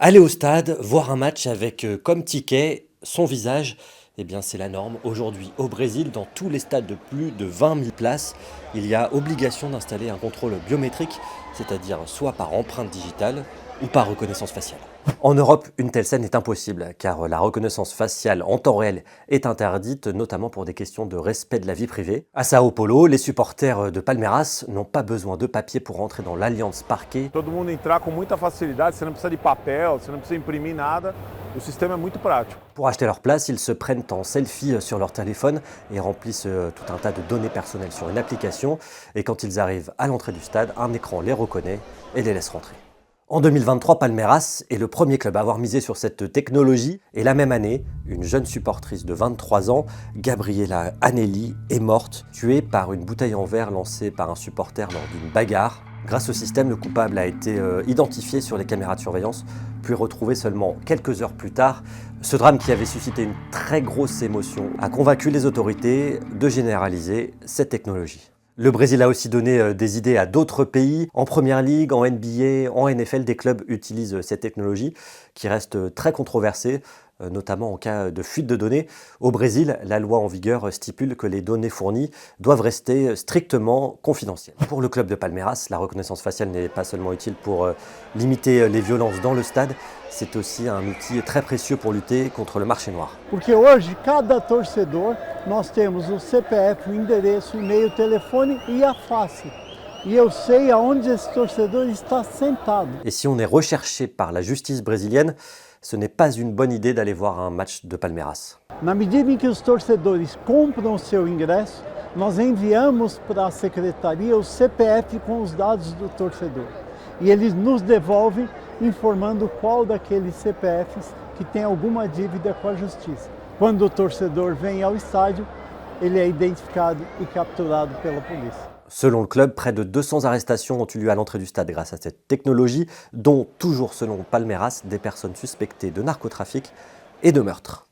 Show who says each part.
Speaker 1: Aller au stade, voir un match avec comme ticket son visage, eh bien c'est la norme. Aujourd'hui au Brésil, dans tous les stades de plus de 20 000 places, il y a obligation d'installer un contrôle biométrique, c'est-à-dire soit par empreinte digitale ou par reconnaissance faciale. En Europe, une telle scène est impossible, car la reconnaissance faciale en temps réel est interdite, notamment pour des questions de respect de la vie privée. À Sao Paulo, les supporters de Palmeiras n'ont pas besoin de papier pour entrer dans l'Allianz Parque.
Speaker 2: Todo mundo entrar com muita facilidade, você não precisa de papel, você não precisa imprimir nada. O sistema é muito prático.
Speaker 1: Pour acheter leur place, ils se prennent en selfie sur leur téléphone et remplissent tout un tas de données personnelles sur une application. Et quand ils arrivent à l'entrée du stade, un écran les reconnaît et les laisse rentrer. En 2023, Palmeiras est le premier club à avoir misé sur cette technologie. Et la même année, une jeune supportrice de 23 ans, Gabriela Anelli, est morte, tuée par une bouteille en verre lancée par un supporter lors d'une bagarre. Grâce au système, le coupable a été identifié sur les caméras de surveillance, puis retrouvé seulement quelques heures plus tard. Ce drame, qui avait suscité une très grosse émotion, a convaincu les autorités de généraliser cette technologie. Le Brésil a aussi donné des idées à d'autres pays. En Première Ligue, en NBA, en NFL, des clubs utilisent cette technologie qui reste très controversée, notamment en cas de fuite de données. Au Brésil, la loi en vigueur stipule que les données fournies doivent rester strictement confidentielles. Pour le club de Palmeiras, la reconnaissance faciale n'est pas seulement utile pour limiter les violences dans le stade, c'est aussi un outil très précieux pour lutter contre le marché noir.
Speaker 3: Porque hoje, cada torcedor, nós temos o CPF, o endereço, o e-mail, o telefone e a face. E eu sei aonde esse torcedor está sentado.
Speaker 1: Et si on est recherché par la justice brésilienne, ce n'est pas une bonne idée d'aller voir un match de Palmeiras.
Speaker 3: Na medida em que os torcedores compram o seu ingresso, nós enviamos para a secretaria o CPF com os dados do torcedor. E eles nos devolvem informando qual daqueles CPFs que tem alguma dívida com a justiça. Quando o torcedor vem ao estádio, ele é identificado e capturado pela polícia.
Speaker 1: Selon le club, près de 200 arrestations ont eu lieu à l'entrée du stade grâce à cette technologie, dont, toujours selon Palmeiras, des personnes suspectées de narcotrafic et de meurtre.